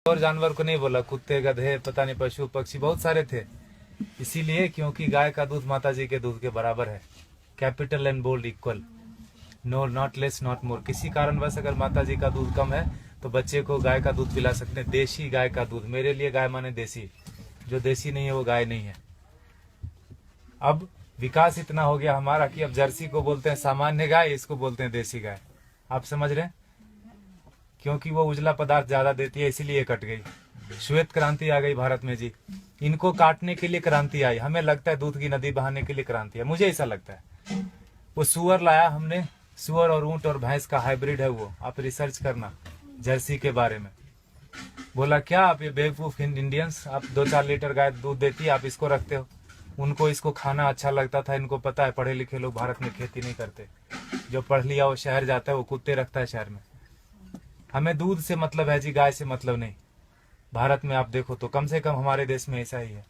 और जानवर को नहीं बोला, कुत्ते गधे पता नहीं पशु पक्षी बहुत सारे थे। इसीलिए क्योंकि गाय का दूध माता जी के दूध के बराबर है, capital and bold equal, no not less not more. किसी कारणवश अगर माता जी का दूध कम है तो बच्चे को गाय का दूध पिला सकते हैं, देसी गाय का दूध। मेरे लिए गाय माने देसी, जो देसी नहीं है वो गाय नहीं है। अब विकास इतना हो गया हमारा कि अब जर्सी को बोलते हैं सामान्य गाय, इसको बोलते हैं देसी गाय। आप समझ रहे हैं, क्योंकि वो उजला पदार्थ ज्यादा देती है इसीलिए कट गई। श्वेत क्रांति आ गई भारत में जी, इनको काटने के लिए क्रांति आई। हमें लगता है दूध की नदी बहाने के लिए क्रांति है, मुझे ऐसा लगता है। वो सुअर लाया हमने, सुअर और ऊंट और भैंस का हाइब्रिड है वो, आप रिसर्च करना जर्सी के बारे में। बोला क्या आप ये बेवकूफ इंडियंस, आप 2-4 लीटर गाय दूध देती है, आप इसको रखते हो। उनको इसको खाना अच्छा लगता था, इनको पता है पढ़े लिखे लोग भारत में खेती नहीं करते, जो पढ़ लिया वो शहर जाता है, वो कुत्ते रखता है शहर में। हमें दूध से मतलब है जी, गाय से मतलब नहीं। भारत में आप देखो तो कम से कम हमारे देश में ऐसा ही है,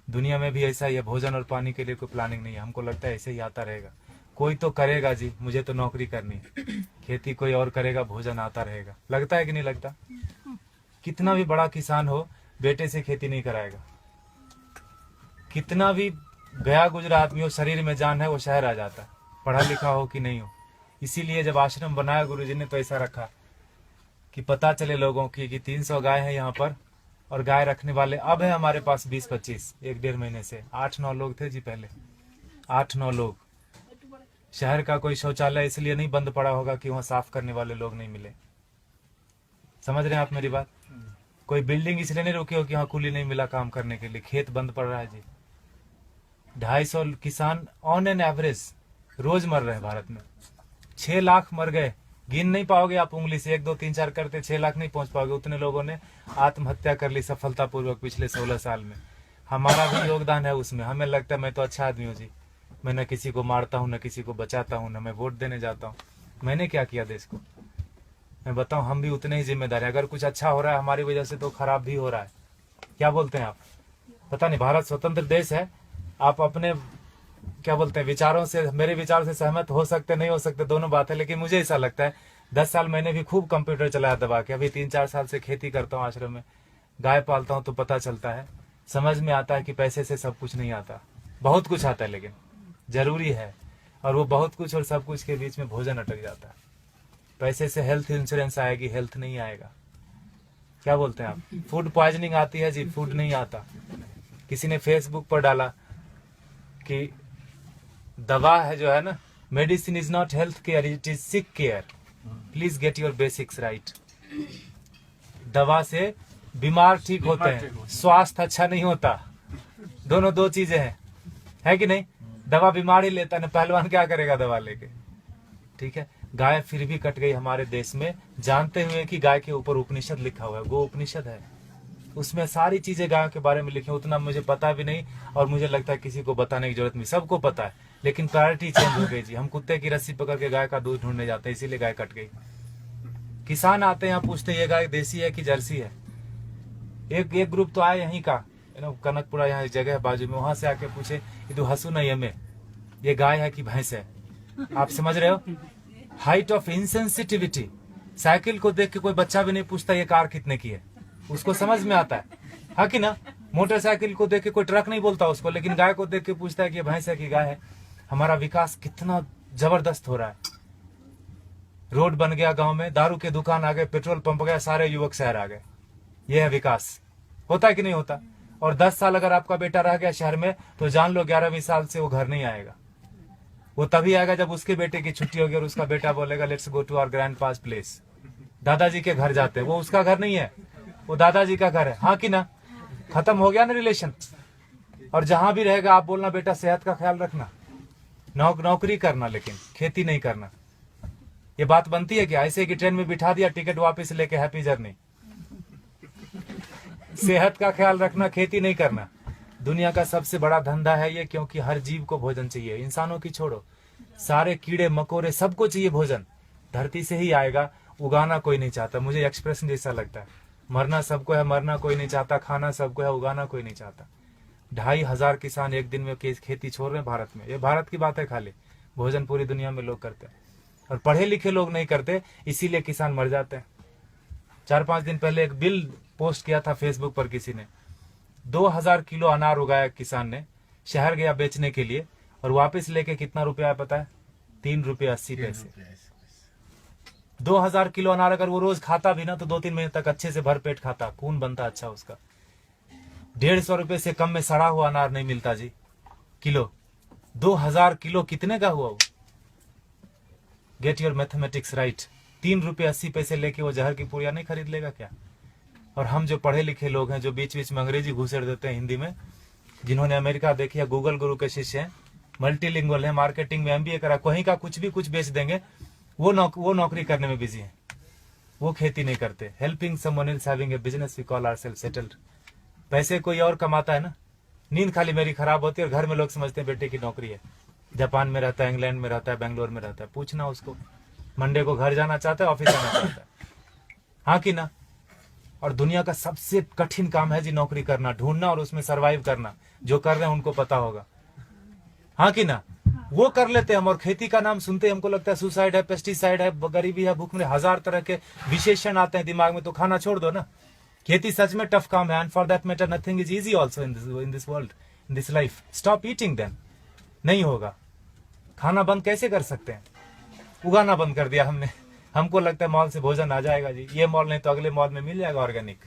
दुनिया में भी ऐसा ही है। भोजन और पानी के लिए कोई प्लानिंग नहीं है, हमको लगता है ऐसे ही आता रहेगा। कोई तो करेगा जी, मुझे तो नौकरी करनी है, खेती कोई और करेगा, भोजन आता रहेगा। लगता है कि नहीं लगता? कितना भी बड़ा किसान हो, बेटे से खेती नहीं कराएगा। कितना भी गया गुजरा आदमी हो, शरीर में जान है, वो शहर आ जाता है, पढ़ा लिखा हो कि नहीं हो। इसीलिए जब आश्रम बनाया गुरुजी ने तो ऐसा रखा कि पता चले लोगों की कि 300 गाय है यहाँ पर, और गाय रखने वाले अब है हमारे पास 20-25, 1-1.5 महीने से 8-9 लोग थे जी पहले, 8-9 लोग। शहर का कोई शौचालय इसलिए नहीं बंद पड़ा होगा कि वहाँ साफ करने वाले लोग नहीं मिले। समझ रहे हैं आप मेरी बात? कोई बिल्डिंग इसलिए नहीं रुकी हो कि वहाँ कुली नहीं मिला काम करने के लिए, खेत बंद पड़ रहा है जी। 250 किसान ऑन एन एवरेज रोज मर रहे हैं भारत में। 6 लाख मर गए, गिन नहीं पाओगे आप उंगली से, 1 2 3 4 करते 6 लाख नहीं पहुंच पाओगे। उतने लोगों ने आत्महत्या कर ली सफलतापूर्वक पिछले 16 साल में। हमारा भी योगदान है उसमें। हमें लगता है मैं तो अच्छा आदमी हूँ जी, मैं न किसी को मारता हूँ, न किसी को बचाता हूँ, न मैं वोट देने जाता हूँ। मैंने क्या किया देश को? मैं बताऊं, हम भी उतने ही जिम्मेदार हैं। अगर कुछ अच्छा हो रहा है हमारी वजह से तो खराब भी हो रहा है। क्या बोलते हैं आप? पता नहीं, भारत स्वतंत्र देश है, आप अपने क्या बोलते हैं विचारों से, मेरे विचारों से सहमत हो सकते नहीं हो सकते, दोनों बात है। लेकिन मुझे ऐसा लगता है 10 साल मैंने भी खूब कंप्यूटर चलाया दबा के, अभी 3-4 साल से खेती करता हूँ, आश्रम में गाय पालता हूँ, तो पता चलता है, समझ में आता है कि पैसे से सब कुछ नहीं आता, बहुत कुछ आता है लेकिन जरूरी है। और वो बहुत कुछ और सब कुछ के बीच में भोजन अटक जाता है। पैसे से हेल्थ इंश्योरेंस आएगी, हेल्थ नहीं आएगा। क्या बोलते हैं आप? फूड पॉइजनिंग आती है जी, फूड नहीं आता। किसी ने फेसबुक पर डाला कि दवा है जो है ना, medicine is not health care, it is sick care, please get your basics right. दवा से बीमार ठीक होते हैं, स्वास्थ्य अच्छा नहीं होता। दोनों दो चीजें हैं, है कि नहीं? दवा बीमार ही लेता है, पहलवान क्या करेगा दवा लेके? ठीक है, गाय फिर भी कट गई हमारे देश में, जानते हुए कि गाय के ऊपर उपनिषद लिखा हुआ है, गो उपनिषद है, उसमें सारी चीजें गायों के बारे में लिखी। उतना मुझे पता भी नहीं, और मुझे लगता है किसी को बताने की जरूरत नहीं, सबको पता है। लेकिन प्रायोरिटी चेंज हो गई जी। हम कुत्ते की रस्सी पकड़ के गाय का दूध ढूंढने जाते हैं, इसीलिए गाय कट गई। किसान आते हैं यहाँ, पूछते ये गाय देसी है कि जर्सी है। एक ग्रुप तो आए यहीं का, कनकपुरा यहाँ जगह है बाजू में, वहां से आके पूछे ये तो हसू नहीं हमें, ये गाय है कि भैंस है? आप समझ रहे हो? Height of insensitivity. साइकिल को देख के कोई बच्चा भी नहीं पूछता ये कार कितने की है, उसको समझ में आता है कि ना? मोटरसाइकिल को देख के कोई ट्रक नहीं बोलता उसको, लेकिन गाय को देख के पूछता है कि ये भैंस है कि गाय है। हमारा विकास कितना जबरदस्त हो रहा है। रोड बन गया गांव में, दारू के दुकान आ गए, पेट्रोल पंप गया, सारे युवक शहर आ गए। ये है विकास। होता है कि नहीं होता? और 10 साल अगर आपका बेटा रह गया शहर में तो जान लो 11वीं साल से वो घर नहीं आएगा। वो तभी आएगा जब उसके बेटे की छुट्टी होगी और उसका बेटा बोलेगा let's go to our grandpa's place. दादाजी के घर जाते हैं, वो उसका घर नहीं है, वो दादाजी का घर है, हाँ कि ना? खत्म हो गया ना रिलेशन। और जहां भी रहेगा आप बोलना बेटा सेहत का ख्याल रखना, नौकरी करना, लेकिन खेती नहीं करना। ये बात बनती है क्या? ऐसे कि ट्रेन में बिठा दिया, टिकट वापस लेके हैप्पी जर्नी। सेहत का ख्याल रखना, खेती नहीं करना। दुनिया का सबसे बड़ा धंधा है ये, क्योंकि हर जीव को भोजन चाहिए। इंसानों की छोड़ो, सारे कीड़े मकोड़े सबको चाहिए भोजन। धरती से ही आएगा, उगाना कोई नहीं चाहता। मुझे एक्सप्रेशन जैसा लगता है, मरना सबको है, मरना कोई नहीं चाहता, खाना सबको है, उगाना कोई नहीं चाहता। 2,500 किसान एक दिन में खेती छोड़ रहे हैं भारत में। ये भारत की बात है खाली, भोजन पूरी दुनिया में लोग करते हैं और पढ़े लिखे लोग नहीं करते, इसीलिए किसान मर जाते हैं। 4-5 दिन पहले एक बिल पोस्ट किया था फेसबुक पर किसी ने, 2000 किलो अनार उगाया किसान ने, शहर गया बेचने के लिए और वापस लेके कितना रुपया है पता है? 3 रुपये 80 पैसे। 2000 किलो अनार अगर वो रोज खाता भी ना तो 2-3 महीने तक अच्छे से भरपेट खाता, खून बनता अच्छा उसका। 150 रुपए से कम में सड़ा हुआ अनार नहीं मिलता जी किलो। 2000 किलो कितने का हुआ वो? Get your mathematics right. 3 रुपये 80 पैसे लेके वो जहर की पुड़िया नहीं खरीद लेगा क्या? और हम जो पढ़े लिखे लोग हैं, जो बीच बीच में अंग्रेजी घुसेड़ देते हैं हिंदी में, जिन्होंने अमेरिका देखी है, गूगल गुरु के शिष्य हैं, मल्टीलिंगुअल है, मार्केटिंग में MBA करा, कहीं का कुछ भी कुछ बेच देंगे, वो नौकरी करने में बिजी है, वो खेती नहीं करते। Helping someone else having a business we call ourselves settled. पैसे कोई और कमाता है ना, नींद खाली मेरी खराब होती है और घर में लोग समझते हैं बेटे की नौकरी है, जापान में रहता है, इंग्लैंड में रहता है, बेंगलोर में रहता है। पूछना उसको, मंडे को घर जाना चाहता है, ऑफिस जाना चाहता है, हाँ कि ना? और दुनिया का सबसे कठिन काम है जी नौकरी करना, ढूंढना और उसमें सरवाइव करना। जो कर रहे हैं उनको पता होगा, हाँ कि ना? वो कर लेते हैं हम, और खेती का नाम सुनते हमको लगता है सुसाइड है, पेस्टिसाइड है, गरीबी है, भूख में, 1000 तरह के विशेषण आते हैं दिमाग में, तो खाना छोड़ दो ना। खेती सच में टफ काम है, and for that matter nothing is easy also in this world, in this life. Stop eating then, नहीं होगा। खाना बंद कैसे कर सकते हैं? उगाना बंद कर दिया हमने। हमको लगता है मॉल से भोजन आ जाएगा जी, ये मॉल नहीं तो अगले मॉल में मिल जाएगा ऑर्गेनिक,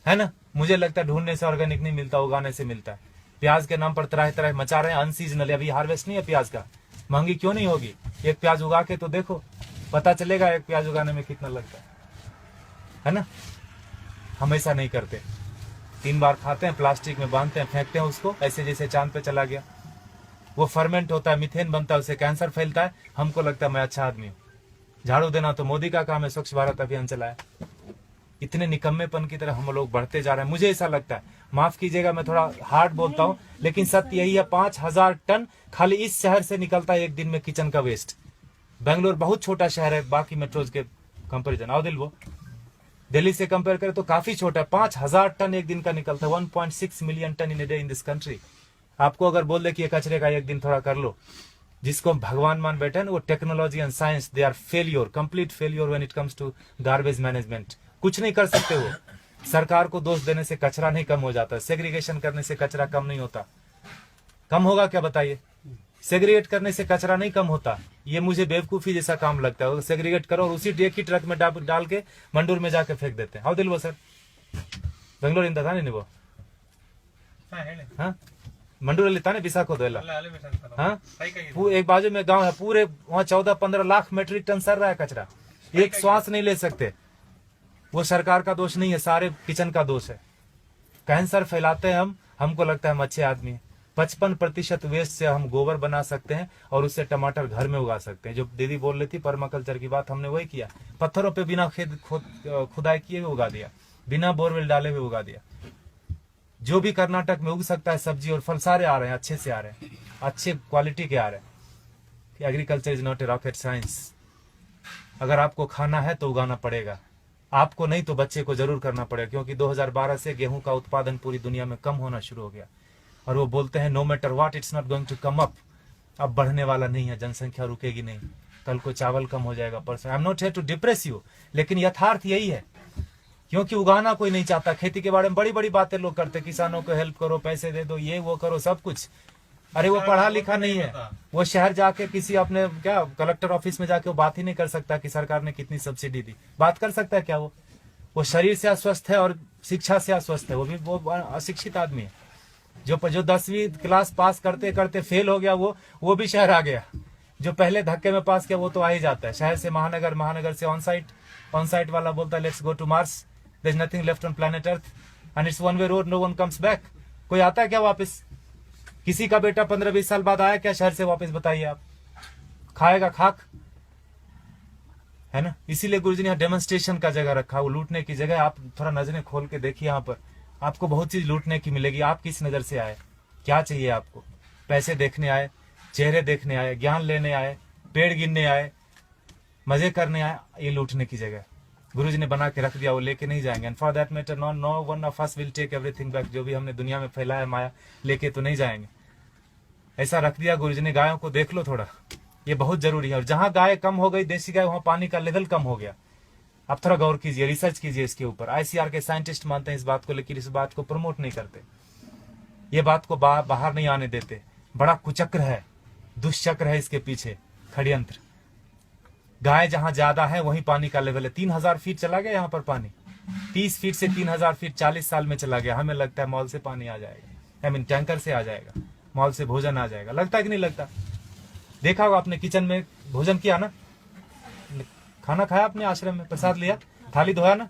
है ना? मुझे लगता है ढूंढने से ऑर्गेनिक नहीं मिलता, उगाने से मिलता है। प्याज के नाम पर तरह तरह मचा रहे हैं, अनसीजनल, अभी हार्वेस्ट नहीं है प्याज का। महंगी क्यों नहीं होगी? एक प्याज उगा के तो देखो, पता चलेगा एक प्याज उगाने में कितना लगता है ना? हम ऐसा नहीं करते, 3 बार खाते हैं, प्लास्टिक में बांधते हैं, फेंकते हैं उसको, ऐसे जैसे चांद पे चला गया। वो फर्मेंट होता है, मीथेन बनता है, उससे कैंसर फैलता है। हमको लगता है मैं अच्छा आदमी हूँ। झाड़ू देना तो मोदी का काम है, स्वच्छ भारत अभियान चलाया। इतने निकम्मेपन की तरह हम लोग बढ़ते जा रहे हैं, मुझे ऐसा लगता है। माफ कीजिएगा मैं थोड़ा हार्ड बोलता हूँ, लेकिन सत्य यही है। 5000 टन खाली इस शहर से निकलता है एक दिन में किचन का वेस्ट। बेंगलोर बहुत छोटा शहर है बाकी मेट्रोज के कंपेरिजन, आओ दिल, वो दिल्ली से कंपेयर करें तो काफी छोटा है। 5000 टन एक दिन का निकलता है, 1.6 million tonne in a day in this country. आपको अगर बोल दे कि ये कचरे का एक दिन थोड़ा कर लो, जिसको भगवान मान बैठे हैं ना, वो technology and science, they are failure, complete failure when it comes to garbage management. कुछ नहीं कर सकते वो। सरकार को दोष देने से कचरा नहीं कम हो जाता, सेग्रीगेशन करने से कचरा कम नहीं होता। कम होगा क्या बताइए? सेग्रीगेट करने से कचरा नहीं कम होता। ये मुझे बेवकूफी जैसा काम लगता है। सेग्रीगेट करो और उसी एक ही ट्रक में डाल के मंडूर में जाके फेंक देते हैं। हाउ दिल वो सर बेंगलोर इंदा था नहीं वो, हाँ मंडूर लेता नहीं बिसा को दो, हाँ एक बाजू में गांव है, पूरे वहाँ 14-15 लाख मेट्रिक टन सर रहा है कचरा, एक श्वास नहीं ले सकते। वो सरकार का दोष नहीं है, सारे किचन का दोष है। कैंसर फैलाते हैं हम, हमको लगता है हम अच्छे आदमी हैं। 55% वेस्ट से हम गोबर बना सकते हैं और उससे टमाटर घर में उगा सकते हैं। जो दीदी बोल रही थी पर्माकल्चर की बात, हमने वही किया। पत्थरों पे बिना खुदाई किए हुए उगा दिया, बिना बोरवेल डाले हुए उगा दिया। जो भी कर्नाटक में उग सकता है सब्जी और फल सारे आ रहे हैं, अच्छे से आ रहे हैं, अच्छे क्वालिटी के आ रहे हैं। Agriculture is not a rocket science. अगर आपको खाना है तो उगाना पड़ेगा, आपको नहीं तो बच्चे को जरूर करना पड़ेगा। क्योंकि 2012 से गेहूं का उत्पादन पूरी दुनिया में कम होना शुरू हो गया और वो बोलते हैं no matter what it's not going to come up. अब बढ़ने वाला नहीं है, जनसंख्या रुकेगी नहीं। कल को चावल कम हो जाएगा, परसों। I am not here to depress you, लेकिन यथार्थ यही है। क्योंकि उगाना कोई नहीं चाहता। खेती के बारे में बड़ी बड़ी बातें लोग करते, किसानों को हेल्प करो, पैसे दे दो, ये वो करो, सब कुछ। अरे वो पढ़ा लिखा नहीं है, वो शहर जाके किसी अपने क्या कलेक्टर ऑफिस में जाके वो बात ही नहीं कर सकता कि सरकार ने कितनी सब्सिडी दी। बात कर सकता है क्या? वो शरीर से अस्वस्थ है और शिक्षा से अस्वस्थ है। वो अशिक्षित आदमी है। जो 10वीं क्लास पास करते करते फेल हो गया, वो भी शहर आ गया। जो पहले धक्के में पास किया वो तो आ ही जाता है। शहर से महानगर, महानगर से ऑन साइट वाला बोलता है let's go to Mars, there is nothing left on planet Earth and it's one way road, no one comes back. कोई आता है क्या वापस? किसी का बेटा 15-20 साल बाद आया क्या शहर से वापस? बताइए आप। खाएगा खाक, है ना? इसीलिए गुरुजी ने यहाँ डेमोन्स्ट्रेशन का जगह रखा, वो लूटने की जगह। आप थोड़ा नजरें खोल के देखिए, यहाँ पर आपको बहुत चीज लूटने की मिलेगी। आप किस नजर से आए, क्या चाहिए आपको? पैसे देखने आए, चेहरे देखने आए, ज्ञान लेने आए, पेड़ गिनने आए, मजे करने आए? ये लूटने की जगह गुरुजी ने बना के रख दिया, वो लेके नहीं जाएंगे। And for that matter no one of us will take everything back. जो भी हमने दुनिया में फैलाया माया, लेके तो नहीं जाएंगे। ऐसा रख दिया गुरुजी ने। गायों को देख लो थोड़ा, ये बहुत जरूरी है। और जहां गाय कम हो गई देसी गाय, वहां पानी का लेवल कम हो गया। आप थोड़ा गौर कीजिए, रिसर्च कीजिए इसके ऊपर। आईसीआर के साइंटिस्ट मानते हैं इस बात को, लेकिन इस बात को प्रमोट नहीं करते, ये बात को बाहर नहीं आने देते। बड़ा कुचक्र है, दुष्चक्र है इसके पीछे, षड्यंत्र। गाय जहां ज्यादा है वहीं पानी का लेवल है। 3000 फीट चला गया यहाँ पर पानी, 30 फीट से 3000 फीट 40 साल में चला गया। हमें लगता है मॉल से पानी आ जाएगा, आई मीन टैंकर से आ जाएगा, मॉल से भोजन आ जाएगा। लगता है कि नहीं लगता? देखा होगा आपने, किचन में भोजन किया ना, खाना खाया आपने, आश्रम में प्रसाद लिया, थाली धोया ना,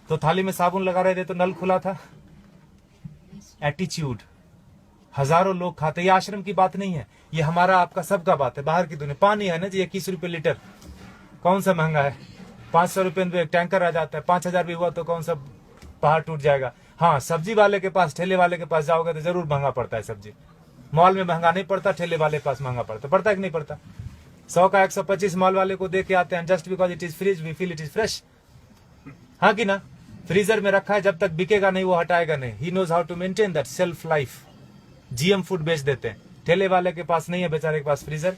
तो थाली में साबुन लगा रहे थे तो नल खुला था। एटीट्यूड, हजारों लोग खाते। ये आश्रम की बात नहीं है, ये हमारा आपका सबका बात है। बाहर की दुनिया, पानी है ना जी 21 रुपए लीटर, कौन सा महंगा है? 500 रुपए में एक टैंकर आ जाता है। 5000 भी हुआ तो कौन सा पहाड़ टूट जाएगा। हाँ, सब्जी वाले के पास, ठेले वाले के पास जाओगे तो जरूर महंगा पड़ता है सब्जी। मॉल में महंगा नहीं पड़ता, ठेले वाले के पास महंगा पड़ता है कि नहीं पड़ता? 100 का 125 मॉल वाले को दे के आते हैं, just because it is fridge we feel it is fresh. हाँ कि ना? फ्रीजर में रखा है, जब तक बिकेगा नहीं वो हटाएगा नहीं। He knows how to maintain that shelf life. GM food बेच देते हैं। ठेले वाले के पास नहीं है, बेचारे के पास फ्रीजर,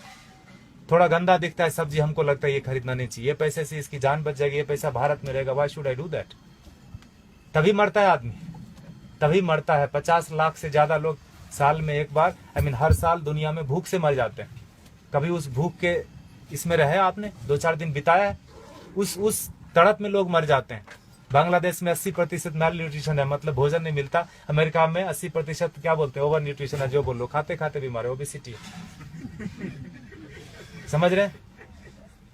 थोड़ा गंदा दिखता है सब्जी, हमको लगता है ये खरीदना नहीं चाहिए, ये पैसे से इसकी जान बच जाएगी, ये पैसा भारत में रहेगा, why should I do that? तभी मरता है आदमी, तभी मरता है। 50 लाख से ज्यादा लोग साल में एक बार, आई मीन हर साल दुनिया में भूख से मर जाते हैं। कभी उस भूख के इसमें रहे आपने, 2-4 दिन बिताया है, उस तड़प में लोग मर जाते हैं। बांग्लादेश में 80% मैल न्यूट्रिशन है, मतलब भोजन नहीं मिलता। अमेरिका में 80% क्या बोलते हैं, ओवर न्यूट्रिशन है, जो बोलो, खाते खाते बीमार है, ओबेसिटी है। समझ रहे हैं?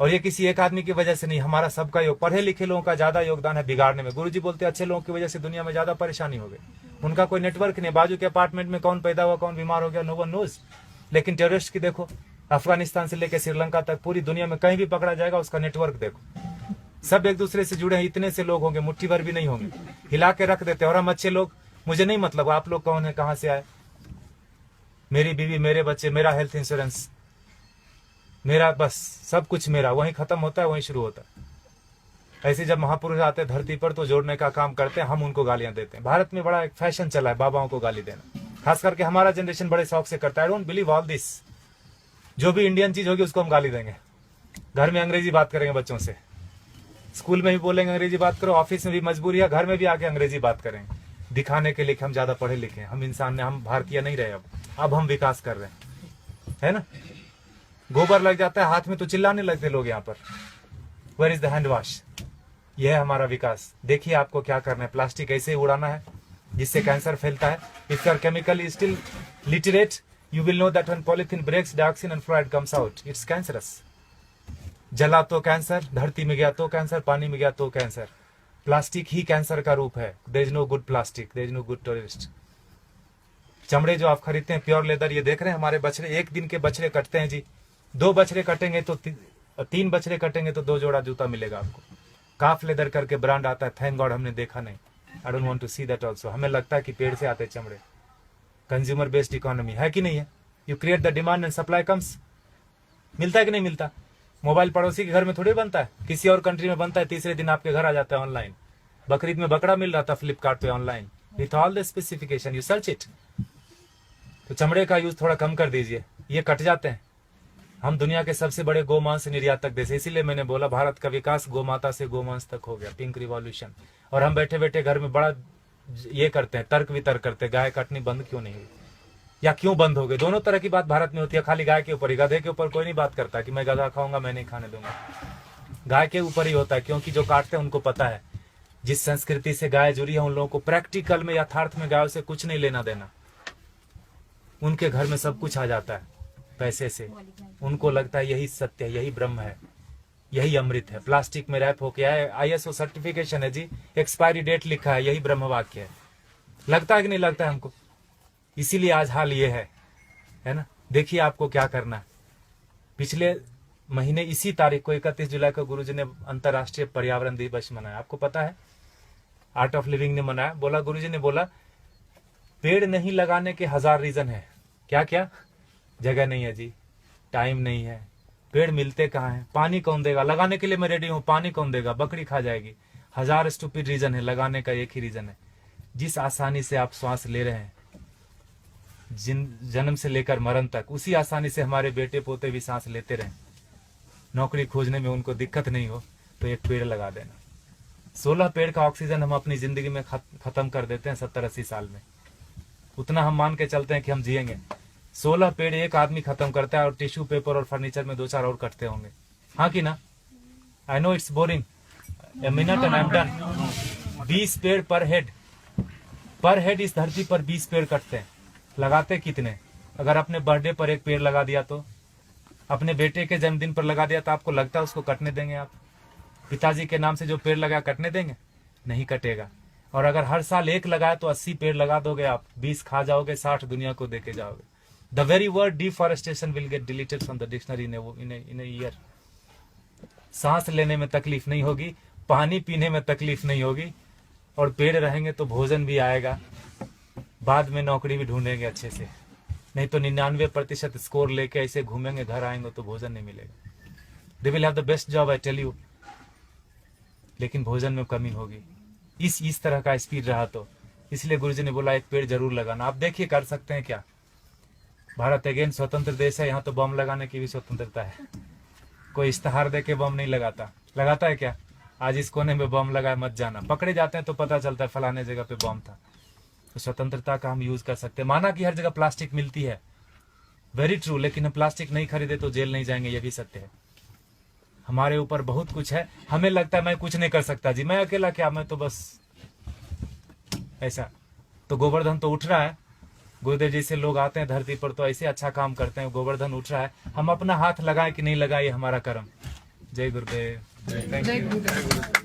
और ये किसी एक आदमी की वजह से नहीं, हमारा सबका योग। पढ़े लिखे लोगों का ज्यादा योगदान है बिगाड़ने में। गुरुजी बोलते हैं अच्छे लोगों की वजह से दुनिया में ज्यादा परेशानी हो गई। उनका कोई नेटवर्क नहीं, बाजू के अपार्टमेंट में कौन पैदा हुआ, कौन बीमार हो गया, नो वन नोज। लेकिन टेररिस्ट की देखो, अफगानिस्तान से लेकर श्रीलंका तक पूरी दुनिया में कहीं भी पकड़ा जाएगा, उसका नेटवर्क देखो, सब एक दूसरे से जुड़े हैं। इतने से लोग होंगे, मुट्ठी भर भी नहीं होंगे, हिला के रख देते हैं। और हम अच्छे लोग, मुझे नहीं मतलब आप लोग कौन है, कहां से आए, मेरी बीवी, मेरे बच्चे, मेरा हेल्थ इंश्योरेंस, मेरा बस सब कुछ मेरा, वहीं खत्म होता है वहीं शुरू होता है। ऐसे जब महापुरुष आते हैं धरती पर तो जोड़ने का काम करते हैं, हम उनको गालियां देते हैं। भारत में बड़ा एक फैशन चला है बाबाओं को गाली देना, खास करके हमारा जनरेशन बड़े शौक से करता है। I don't believe all this. जो भी इंडियन चीज होगी उसको हम गाली देंगे। घर में अंग्रेजी बात करेंगे बच्चों से, स्कूल में भी बोलेंगे अंग्रेजी बात करो, ऑफिस में भी मजबूरी है, घर में भी आके अंग्रेजी बात करेंगे, दिखाने के लिए कि हम ज्यादा पढ़े लिखे हैं, हम इंसान ने, हम भारतीय नहीं रहे। अब हम विकास कर रहे हैं, है ना? गोबर लग जाता है हाथ में तो चिल्लाने लगते लोग यहाँ पर, where is the hand wash? यह है हमारा विकास। देखिए आपको क्या करना है, प्लास्टिक ऐसे ही उड़ाना है जिससे कैंसर फैलता है। If you are chemically still literate, you will know that when polythene breaks, dioxin and fluoride comes out. It's cancerous. जला तो कैंसर, धरती में गया तो कैंसर, पानी में गया तो कैंसर। प्लास्टिक ही कैंसर का रूप है। There is no good plastic, there is no good terrorist. चमड़े जो आप खरीदते हैं प्योर लेदर, ये देख रहे हैं हमारे बछड़े, एक दिन के बछड़े कटते हैं जी। 2 बछड़े कटेंगे तो 3 बछड़े कटेंगे तो 2 जोड़ा जूता मिलेगा आपको। काफ लेदर करके ब्रांड आता है, थैंक गॉड हमने देखा नहीं। I don't want to see that also. हमें लगता है कि पेड़ से आते चमड़े। कंज्यूमर बेस्ड इकोनॉमी है कि नहीं है? You create the demand and supply comes. मिलता है कि नहीं मिलता? मोबाइल पड़ोसी के घर में थोड़ी बनता है, किसी और कंट्री में बनता है, तीसरे दिन आपके घर आ जाता है ऑनलाइन। बकरीद में बकरा मिल रहा था फ्लिपकार्ट पे online, with all the specification, you search it. तो चमड़े का यूज थोड़ा कम कर दीजिए, ये कट जाते हैं। हम दुनिया के सबसे बड़े गोमांस निर्यातक देश, इसीलिए मैंने बोला भारत का विकास गोमाता से गोमांस तक हो गया, पिंक रिवॉल्यूशन। और हम बैठे बैठे घर में बड़ा ये करते हैं, तर्क वितर्क करते हैं, गाय काटनी बंद क्यों नहीं हुई या क्यों बंद हो गई। दोनों तरह की बात भारत में होती है, खाली गाय के ऊपर ही। गधे के ऊपर कोई नहीं बात करता कि मैं गधा खाऊंगा, मैं नहीं खाने दूंगा। गाय के ऊपर ही होता है, क्योंकि जो काटते हैं उनको पता है जिस संस्कृति से गाय जुड़ी है उन लोगों को प्रैक्टिकल में, यथार्थ में गायों से कुछ नहीं लेना देना। उनके घर में सब कुछ आ जाता है पैसे से। उनको लगता है यही सत्य है, यही ब्रह्म है, यही अमृत है। प्लास्टिक में रैप होके आए, ISO सर्टिफिकेशन है जी, एक्सपायरी डेट लिखा है, यही ब्रह्म वाक्य है। लगता है कि नहीं लगता है हमको? इसीलिए आज हाल ये है ना। देखिए आपको क्या करना है। पिछले महीने इसी तारीख को 31 जुलाई को गुरुजी ने अंतर्राष्ट्रीय पर्यावरण दिवस मनाया। आपको पता है, आर्ट ऑफ लिविंग ने मनाया। बोला, गुरुजी ने बोला पेड़ नहीं लगाने के 1000 रीजन है। क्या क्या? जगह नहीं है जी, टाइम नहीं है, पेड़ मिलते कहाँ हैं, पानी कौन देगा, लगाने के लिए मैं रेडी हूं, पानी कौन देगा, बकरी खा जाएगी। 1000 स्टूपिड रीजन है, लगाने का एक ही रीजन है। जिस आसानी से आप श्वास ले रहे हैं, जन्म से लेकर मरण तक, उसी आसानी से हमारे बेटे पोते भी सांस लेते रहें। नौकरी खोजने में उनको दिक्कत नहीं हो, तो एक पेड़ लगा देना। 16 पेड़ का ऑक्सीजन हम अपनी जिंदगी में खत्म कर देते हैं 70-80 साल में। उतना हम मान के चलते हैं कि हम जिएंगे। 16 पेड़ एक आदमी खत्म करता है और टिश्यू पेपर और फर्नीचर में 2-4 और कटते होंगे, हाँ कि ना? I know it's boring, a minute and I am done. 20 पेड़ पर हेड इस धरती पर 20 पेड़ कटते हैं। लगाते कितने? अगर अपने बर्थडे पर एक पेड़ लगा दिया, तो अपने बेटे के जन्मदिन पर लगा दिया, तो आपको लगता है उसको कटने देंगे आप? पिताजी के नाम से जो पेड़ लगा कटने देंगे? नहीं कटेगा। और अगर हर साल एक लगाए तो 80 पेड़ लगा दोगे आप, 20 खा जाओगे, 60 दुनिया को देके जाओगे। The very word deforestation will get deleted from the dictionary in a year. सांस लेने में तकलीफ नहीं होगी, पानी पीने में तकलीफ नहीं होगी, और पेड़ रहेंगे तो भोजन भी आएगा। बाद में नौकरी भी ढूंढेंगे अच्छे से, नहीं तो 99% स्कोर लेके ऐसे घूमेंगे, घर आएंगे तो भोजन नहीं मिलेगा। They will have the best job, I tell you, लेकिन भोजन में कमी होगी। इस तरह का स्पीड रहा तो इसलिए गुरुजी ने बोला एक पेड़ जरूर लगाना। आप देखिए कर सकते हैं क्या? भारत अगेन स्वतंत्र देश है, यहाँ तो बम लगाने की भी स्वतंत्रता है। कोई इश्तेहार दे के बम नहीं लगाता है क्या? आज इस कोने में बम लगाए मत जाना, पकड़े जाते हैं तो पता चलता है फलाने जगह पे बम था। तो स्वतंत्रता का हम यूज कर सकते हैं। माना कि हर जगह प्लास्टिक मिलती है, वेरी ट्रू, लेकिन हम प्लास्टिक नहीं खरीदे तो जेल नहीं जाएंगे, ये भी सत्य है। हमारे ऊपर बहुत कुछ है। हमें लगता है मैं कुछ नहीं कर सकता जी, मैं अकेला क्या, मैं तो बस ऐसा। तो गोवर्धन तो उठ रहा है, गुरुदेव जी से लोग आते हैं धरती पर तो ऐसे अच्छा काम करते हैं, गोवर्धन उठ रहा है। हम अपना हाथ लगाए कि नहीं लगाए, हमारा कर्म। जय गुरुदेव। जय गुरुदेव।